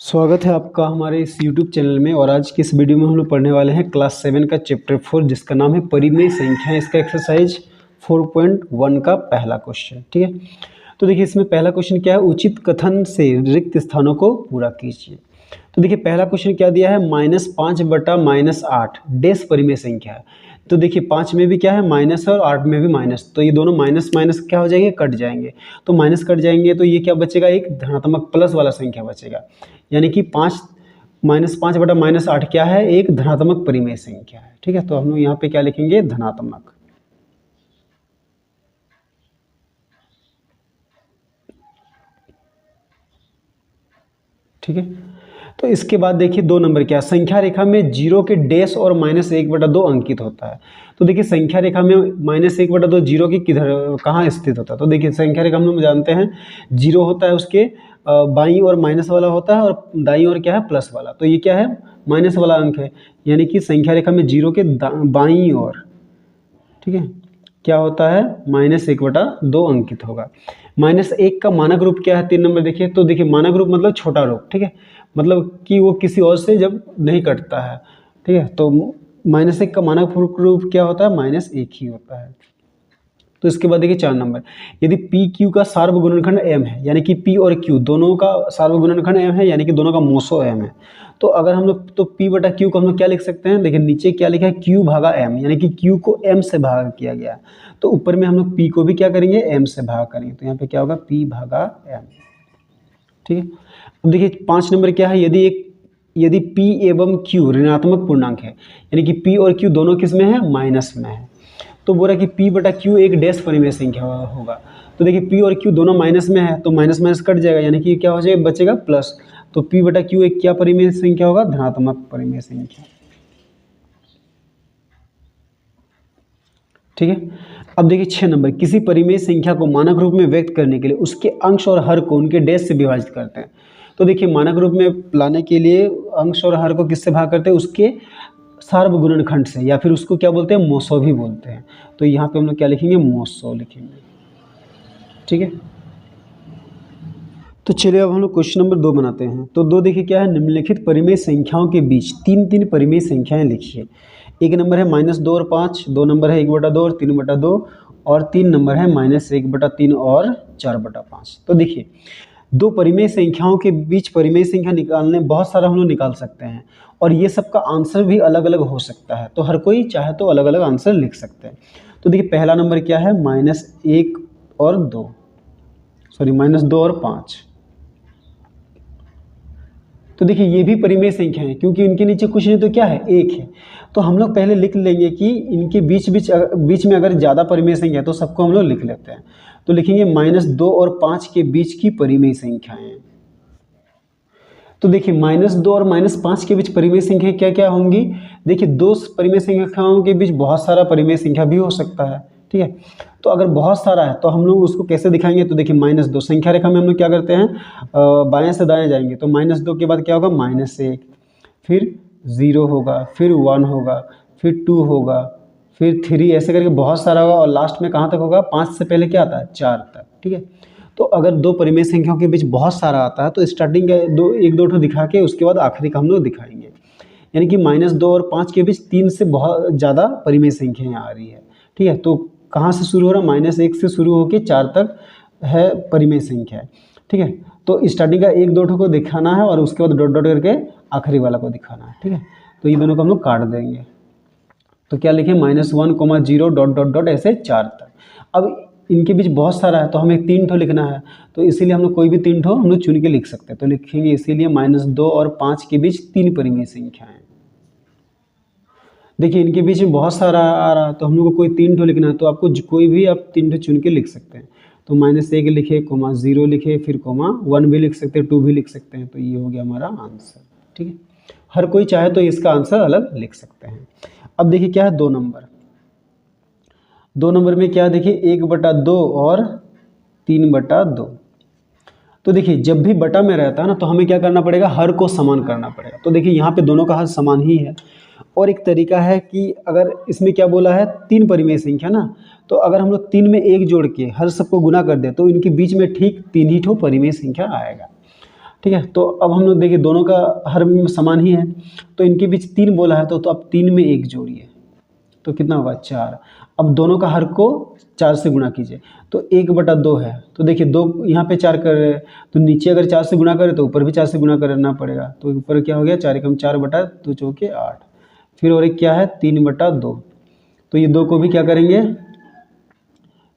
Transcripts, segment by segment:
स्वागत है आपका हमारे इस YouTube चैनल में। और आज की इस वीडियो में हम लोग पढ़ने वाले हैं क्लास 7 का चैप्टर 4 जिसका नाम है परिमेय संख्याएं। इसका एक्सरसाइज 4.1 का पहला क्वेश्चन। ठीक है, तो देखिए इसमें पहला क्वेश्चन क्या है, उचित कथन से रिक्त स्थानों को पूरा कीजिए। तो देखिए पहला क्वेश्चन क्या दिया है, -5/-8 डेस परिमेय संख्या है। तो देखिए 5 में भी क्या है माइनस और 8 में भी माइनस, तो ये दोनों माइनस माइनस क्या हो जाएंगे, कट जाएंगे। तो माइनस कट जाएंगे तो ये क्या बचेगा, एक धनात्मक प्लस वाला संख्या बचेगा। यानी कि 5/-8 क्या है, एक धनात्मक परिमेय संख्या है। ठीक है, तो हम लोग यहाँ पे क्या लिखेंगे, धनात्मक। ठीक है, तो इसके बाद देखिए 2 नंबर क्या, संख्या रेखा में 0 के डैश और -1/2 अंकित होता है। तो देखिए संख्या रेखा में -1/2 जीरो की किधर कहाँ स्थित होता है। तो देखिए संख्या रेखा हम लोग जानते हैं 0 होता है उसके बाईं और माइनस वाला होता है और दाईं और क्या है प्लस वाला। तो ये क्या है, माइनस वाला अंक है, यानी कि संख्या रेखा में 0 के बाईं ओर, ठीक है, क्या होता है, -1/2 अंकित होगा। -1 का मानक रूप क्या है, 3 नंबर देखिए। तो देखिए मानक रूप मतलब छोटा रूप, ठीक है, मतलब कि वो किसी और से जब नहीं कटता है। ठीक है, तो -1 का मानक रूप क्या होता है, -1 ही होता है। तो इसके बाद देखिए 4 नंबर, यदि पी क्यू का सार्व गुणनखंड m है, यानी कि p और q दोनों का सार्व गुणनखंड m है, यानी कि दोनों का मोसो m है। तो अगर हम लोग तो p/q को हम लोग क्या लिख सकते हैं, देखिए नीचे क्या लिखा है, q/m, यानी कि q को m से भाग किया गया है। तो ऊपर में हम लोग p को भी क्या करेंगे, m से भाग करेंगे। तो यहाँ पे क्या होगा, p/m। ठीक है, अब देखिए 5 नंबर क्या है, यदि p एवं q ऋणात्मक पूर्णांक है, यानी कि p और q दोनों किस में है, माइनस में है। तो बोला कि p/q एक डैश परिमेय संख्या होगा। तो देखिए p और q दोनों माइनस में है, तो माइनस माइनस कट जाएगा, यानी कि क्या हो जाएगा, बचेगा प्लस। तो p/q एक क्या परिमेय संख्या होगा, धनात्मक परिमेय संख्या। ठीक है, अब देखिए 6 नंबर, किसी परिमेय संख्या को मानक रूप में व्यक्त करने के लिए उसके अंश और हर को उनके डैश से विभाजित करते हैं। तो देखिए मानक रूप में लाने के लिए अंश और हर को किससे भाग करते हैं, उसके सार्व गुणनखंड से, या फिर उसको क्या बोलते हैं, मोसो भी बोलते हैं। तो यहाँ पे हम लोग क्या लिखेंगे, मोसो लिखेंगे। ठीक है, तो चलिए अब हम लोग क्वेश्चन नंबर 2 बनाते हैं। तो 2 देखिए क्या है, निम्नलिखित परिमेय संख्याओं के बीच 3 परिमेय संख्याएं लिखिए। एक नंबर है -2 और 5, 2 नंबर है 1/2 और 3/2, और 3 नंबर है -1/3 और 4/5। तो देखिए 2 परिमेय संख्याओं के बीच परिमेय संख्या निकालने बहुत सारा हम लोग निकाल सकते हैं, और ये सब का आंसर भी अलग अलग हो सकता है। तो हर कोई चाहे तो अलग अलग आंसर लिख सकते हैं। तो देखिए पहला नंबर क्या है, -1 और 2, सॉरी -2 और 5। तो देखिए ये भी परिमेय संख्या है, क्योंकि इनके नीचे कुछ नहीं तो क्या है, 1 है। तो हम लोग पहले लिख लेंगे कि इनके बीच में अगर ज़्यादा परिमेय संख्या है तो सबको हम लोग लिख लेते हैं। तो लिखेंगे -2 और 5 के बीच की परिमेय संख्याएं। तो देखिए -2 और -5 के बीच परिमेय संख्या क्या क्या होंगी, देखिए 2 परिमेय संख्याओं के बीच बहुत सारा परिमेय संख्या भी हो सकता है। ठीक है, तो अगर बहुत सारा है तो हम लोग उसको कैसे दिखाएंगे, तो देखिए -2 संख्या रेखा में हम लोग क्या करते हैं, बाएं से दाएं जाएंगे। तो -2 के बाद क्या होगा, -1, फिर 0 होगा, फिर 1 होगा, फिर 2 होगा, फिर 3, ऐसे करके बहुत सारा होगा, और लास्ट में कहाँ तक होगा, 5 से पहले क्या आता है, 4 तक। ठीक है, तो अगर 2 परिमेय संख्याओं के बीच बहुत सारा आता है तो स्टार्टिंग के 1-2 ठो दिखा के उसके बाद आखिरी का हम लोग दिखाएंगे। यानी कि -2 और 5 के बीच 3 से बहुत ज़्यादा परिमेय संख्याएं आ रही है। ठीक है, तो कहाँ से शुरू हो रहा है, -1 से शुरू होकर 4 तक है परिमेय संख्या। ठीक है, तो स्टार्टिंग का 1-2 ठो को दिखाना है और उसके बाद डॉट डॉट करके आखिरी वाला को दिखाना है। ठीक है, तो ये दोनों को हम लोग काट देंगे। तो क्या लिखें, -1, 0, डॉट डॉट डॉट, ऐसे 4 तक। अब इनके बीच बहुत सारा है तो हमें 3 ठो लिखना है, तो इसीलिए हम लोग कोई भी 3 ठो हम लोग चुन के लिख सकते हैं। तो लिखेंगे इसीलिए -2 और 5 के बीच 3 परिमेय संख्याएं। देखिए इनके बीच में बहुत सारा आ रहा है तो हम लोग को कोई 3 ठो लिखना है, तो आपको कोई भी आप 3 ठो चुन के लिख सकते हैं। तो -1 लिखे, 0 लिखे, फिर 1 भी लिख सकते हैं, 2 भी लिख सकते हैं। तो ये हो गया हमारा आंसर। ठीक है, हर कोई चाहे तो इसका आंसर अलग लिख सकते हैं। अब देखिए क्या है, 2 नंबर। 2 नंबर में क्या, देखिए 1/2 और 3/2। तो देखिए जब भी बटा में रहता है ना तो हमें क्या करना पड़ेगा, हर को समान करना पड़ेगा। तो देखिए यहाँ पे दोनों का हर समान ही है। और एक तरीका है कि अगर इसमें क्या बोला है, 3 परिमेय संख्या ना, तो अगर हम लोग 3 में 1 जोड़ के हर सबको गुना कर दे तो इनके बीच में ठीक 3 ही ठो परिमेय संख्या आएगा। ठीक है। तो अब हम लोग देखिए दोनों का हर में समान ही है, तो इनके बीच 3 बोला है तो अब 3 में 1 जोड़िए तो कितना होगा 4। अब दोनों का हर को 4 से गुणा कीजिए तो 1/2 है। तो देखिए 2 यहाँ पे 4 कर रहे हैं तो नीचे अगर 4 से गुणा करें तो ऊपर भी 4 से गुणा करना पड़ेगा। तो ऊपर क्या हो गया 4 एकम 4/2 चौके 8। फिर और एक क्या है 3/2। तो ये 2 को भी क्या करेंगे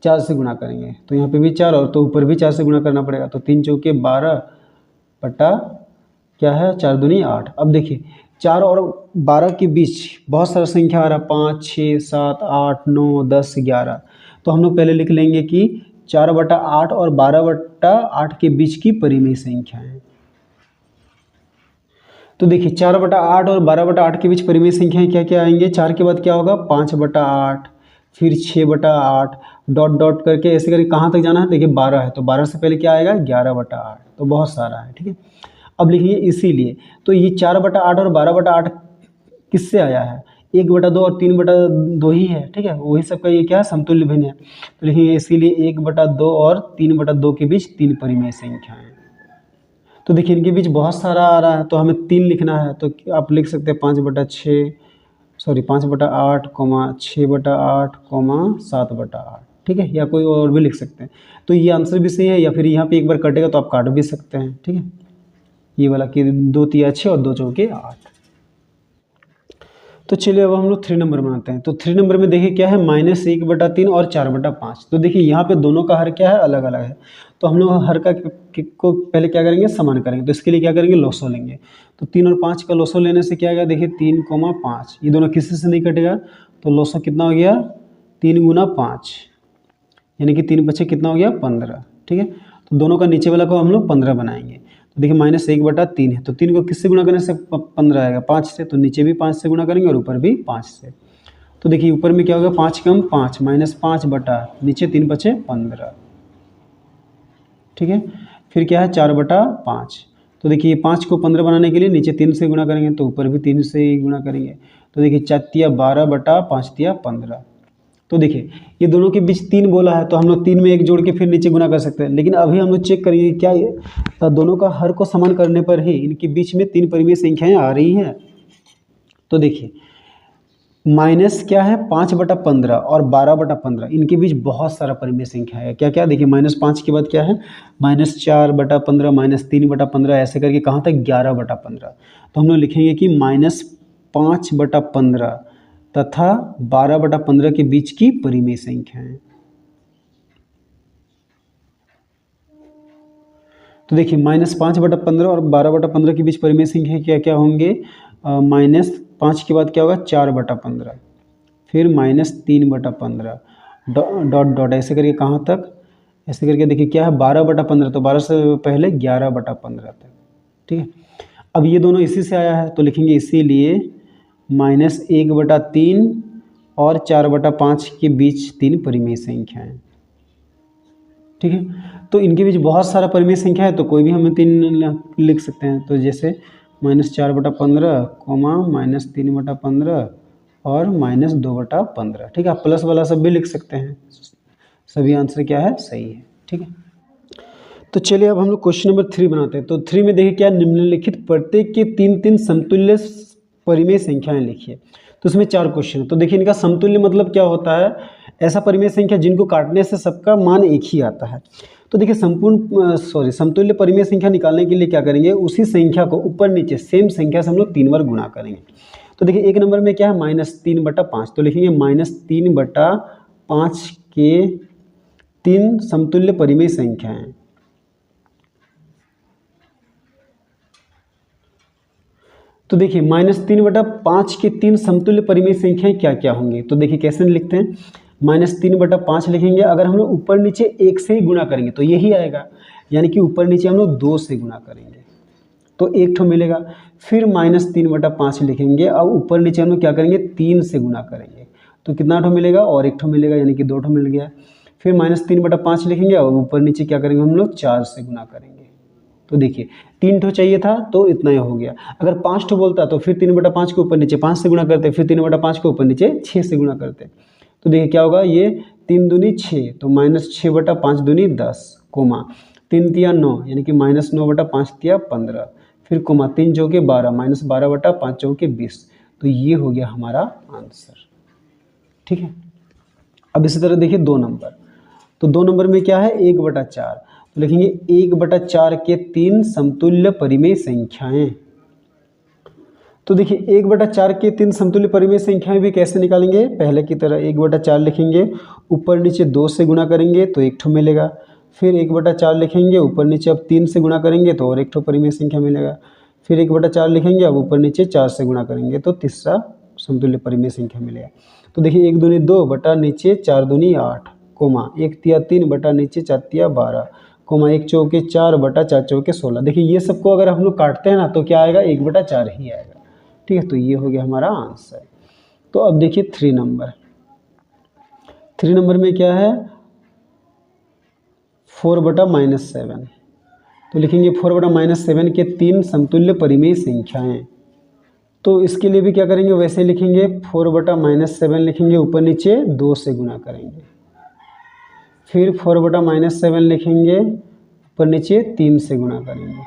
4 से गुणा करेंगे तो यहाँ पे भी 4 और तो ऊपर भी 4 से गुणा करना पड़ेगा। तो 3 चौके 12 बटा क्या है 4 दूनी 8। अब देखिए 4 और 12 के बीच बहुत सारा संख्या आ रहा है 5 6 7 8 9 10 11। तो हम लोग पहले लिख लेंगे कि 4/8 और 12/8 के बीच की परिमेय संख्या है। तो देखिए 4/8 और 12/8 के बीच परिमेय संख्याएं क्या क्या आएंगे। 4 के बाद क्या होगा 5/8, फिर 6/8 डॉट डॉट करके ऐसे करके कहाँ तक जाना है। देखिए 12 है तो 12 से पहले क्या आएगा 11/8। तो बहुत सारा है, ठीक है। अब लिखिए इसीलिए तो ये 4/8 और 12/8 किससे आया है 1/2 और 3/2 ही है, ठीक है। वही सबका ये क्या है समतुल्य भिन्न है। तो लिखिए इसीलिए 1/2 और 3/2 के बीच 3 परिमेय संख्याएं। तो देखिए इनके बीच बहुत सारा आ रहा है तो हमें 3 लिखना है। तो आप लिख सकते हैं 5/8 6/8 7/8, ठीक है। या कोई और भी लिख सकते हैं। तो ये आंसर भी सही है या फिर यहाँ पे एक बार कटेगा तो आप काट भी सकते हैं, ठीक है। ये वाला कि 2 तिया 6 और 2 चौके 8। तो चलिए अब हम लोग 3 नंबर बनाते हैं। तो 3 नंबर में देखिए क्या है -1/3 और 4/5। तो देखिए यहाँ पे दोनों का हर क्या है अलग अलग है। तो हम लोग हर का को पहले क्या करेंगे समान करेंगे। तो इसके लिए क्या करेंगे लॉसो लेंगे। तो 3 और 5 का लॉसो लेने से क्या आएगा देखिए 3, 5 ये दोनों किसी से नहीं कटेगा। तो लॉसो कितना हो गया 3 गुना 5 यानी कि 3 बचे कितना हो गया 15, ठीक है। तो दोनों का नीचे वाला को हम लोग 15 बनाएंगे। तो देखिए -1/3 है तो 3 को किससे गुणा करने से 15 आएगा 5 से। तो नीचे भी 5 से गुणा करेंगे और ऊपर भी 5 से। तो देखिए ऊपर में क्या होगा 5 कम 5 -5 बटा नीचे 3 बचे 15, ठीक है। फिर क्या है 4/5। तो देखिए 5 को 15 बनाने के लिए नीचे 3 से गुणा करेंगे तो ऊपर भी 3 से ही गुणा करेंगे। तो देखिए 4 12 बटा 5 15। तो देखिए ये दोनों के बीच 3 बोला है तो हम लोग 3 में 1 जोड़ के फिर नीचे गुना कर सकते हैं। लेकिन अभी हम लोग चेक करेंगे क्या ये दोनों का हर को समान करने पर ही इनके बीच में 3 परिमेय संख्याएं आ रही हैं। तो देखिए माइनस क्या है 5/15 और 12/15 इनके बीच बहुत सारा परिमेय संख्या है। क्या क्या देखिए -5 के बाद क्या है -4/15 -3/15 ऐसे करके कहाँ तक 11/15। तो हम लोग लिखेंगे कि -5/15 तथा 12/15 के बीच की परिमेय संख्याएं। तो देखिए -5/15 और 12/15 के बीच परिमेय संख्या क्या क्या होंगे। -5 के बाद क्या होगा 4/15 फिर -3/15 डॉट डॉट ऐसे करके कहाँ तक ऐसे करके देखिए क्या है 12/15 तो 12 से पहले 11/15 तक, ठीक है। अब ये दोनों इसी से आया है तो लिखेंगे इसीलिए -1/3 और 4/5 के बीच 3 परिमेय संख्याएं, ठीक है। तो इनके बीच बहुत सारा परिमेय संख्या है तो कोई भी हमें 3 लिख सकते हैं। तो जैसे -4/15 -3/15 और -2/15, ठीक है। आप प्लस वाला सब भी लिख सकते हैं। सभी आंसर क्या है सही है, ठीक है। तो चलिए अब हम लोग क्वेश्चन नंबर 3 बनाते हैं। तो 3 में देखिए क्या निम्नलिखित प्रत्येक के 3 समतुल्य परिमेय संख्याएं लिखिए। तो इसमें 4 क्वेश्चन है। तो देखिए इनका समतुल्य मतलब क्या होता है ऐसा परिमेय संख्या जिनको काटने से सबका मान एक ही आता है। तो देखिए समतुल्य परिमेय संख्या निकालने के लिए क्या करेंगे उसी संख्या को ऊपर नीचे सेम संख्या से हम लोग 3 बार गुणा करेंगे। तो देखिए एक नंबर में क्या है -3/5 तो लिखेंगे -3/5 के 3 समतुल्य परिमेय संख्याएं। तो देखिए -3/5 के 3 समतुल्य परिमेय संख्याएं क्या क्या होंगी। तो देखिए कैसे लिखते हैं -3/5 लिखेंगे। अगर हम लोग ऊपर नीचे 1 से ही गुणा करेंगे तो यही आएगा यानी कि ऊपर नीचे हम लोग 2 से गुणा करेंगे तो 1 ठो मिलेगा। फिर -3/5 लिखेंगे। अब ऊपर नीचे हम लोग क्या करेंगे 3 से गुणा करेंगे तो कितना ठो मिलेगा और 1 ठो मिलेगा यानी कि 2 ठो मिल गया। फिर -3/5 लिखेंगे और ऊपर नीचे क्या करेंगे हम लोग 4 से गुणा करेंगे। तो देखिए 3 ठो चाहिए था तो इतना ही हो गया। अगर 5 ठो बोलता तो फिर 3/5 के ऊपर नीचे 5 से गुणा करते, फिर 3/5 के ऊपर नीचे 6 से गुणा करते। तो देखिए क्या होगा ये 3 दूनी 6 तो -6/5 दूनी 10 कोमा 3 तिया 9 यानी कि -9/5 तिया 15, फिर कोमा 3 चौके 12 -12/5 चौके 20। तो ये हो गया हमारा आंसर। ठीक है। अब इसी तरह देखिए 2 नंबर, तो 2 नंबर में क्या है 1/4, तो लिखेंगे 1/4 के 3 समतुल्य परिमेय संख्याएं। तो देखिए 1/4 के 3 समतुल्य परिमेय संख्याएं भी कैसे निकालेंगे, पहले की तरह 1/4 लिखेंगे, ऊपर नीचे 2 से गुणा करेंगे तो एक ठो मिलेगा, फिर 1/4 लिखेंगे, ऊपर नीचे अब 3 से गुणा करेंगे तो और एक ठो परिमेय संख्या मिलेगा, फिर 1/4 लिखेंगे, अब ऊपर नीचे 4 से गुणा करेंगे तो तीसरा समतुल्य परिमेय संख्या मिलेगा। तो देखिए 1 दूनी 2 बटा नीचे 4 दूनी 8, कोमा 1 तिया 3 बटा नीचे 4 तिया 12, कोमा 1 चौके 4 बटा 4 चौके 16। देखिए ये सबको अगर हम लोग काटते हैं ना तो क्या आएगा 1/4 ही आएगा। ठीक है, तो ये हो गया हमारा आंसर। तो अब देखिए 3 नंबर, 3 नंबर में क्या है 4/-7, तो लिखेंगे 4/-7 के 3 समतुल्य परिमेय संख्याएं। तो इसके लिए भी क्या करेंगे वैसे लिखेंगे, 4/-7 लिखेंगे, ऊपर नीचे 2 से गुणा करेंगे, फिर 4/-7 लिखेंगे, ऊपर नीचे 3 से गुणा करेंगे,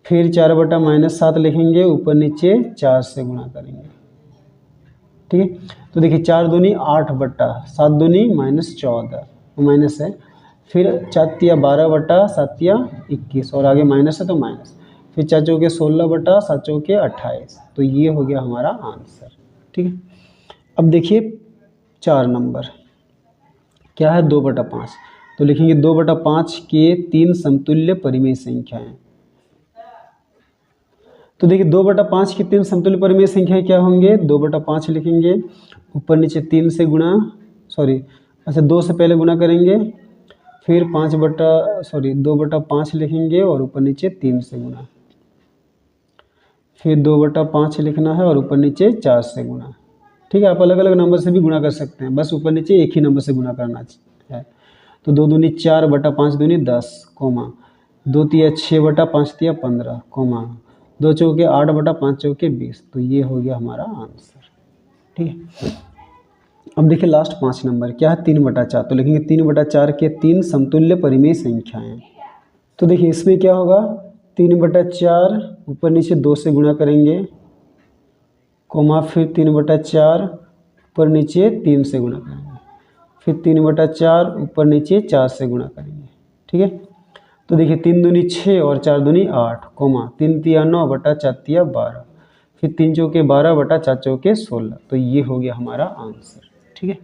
फिर 4/-7 लिखेंगे, ऊपर नीचे 4 से गुणा करेंगे। ठीक है, तो देखिए 4 दूनी 8/7 दूनी -14 माइनस है, फिर 4 तिया 12/7 तिया 21 और आगे माइनस है तो माइनस, फिर 4 चौके 16/7 चौके 28। तो ये हो गया हमारा आंसर। ठीक है। अब देखिए 4 नंबर क्या है 2/5, तो लिखेंगे 2/5 के 3 समतुल्य परिमेय संख्याएं। तो देखिए 2/5 की 3 समतुल्य परिमेय संख्याएं क्या होंगे, 2/5 लिखेंगे, ऊपर नीचे 3 से गुणा, 2 से पहले गुणा करेंगे, फिर 2/5 लिखेंगे और ऊपर नीचे 3 से गुणा, फिर 2/5 लिखना है और ऊपर नीचे 4 से गुणा। ठीक है, आप अलग अलग नंबर से भी गुणा कर सकते हैं, बस ऊपर नीचे एक ही नंबर से गुणा करना है। तो 2 दूनी 4/5 दूनी 10, कोमा 2 तिया 6/5 तिया 15, कोमा 2 चौके 8/5 चौके 20। तो ये हो गया हमारा आंसर। ठीक है। अब देखिए लास्ट 5 नंबर क्या है 3/4, तो लिखेंगे 3/4 के 3 समतुल्य परिमेय संख्याएं। तो देखिए इसमें क्या होगा 3/4 ऊपर नीचे 2 से गुणा करेंगे, कोमा फिर 3/4 ऊपर नीचे 3 से गुणा करेंगे, फिर 3/4 ऊपर नीचे 4 से गुणा करेंगे। ठीक है, तो देखिए 3 दूनी 6 और 4 दूनी 8, कोमा 3 तिया 9/4 तिया 12, फिर 3 चौके 12/4 चौके 16। तो ये हो गया हमारा आंसर। ठीक है।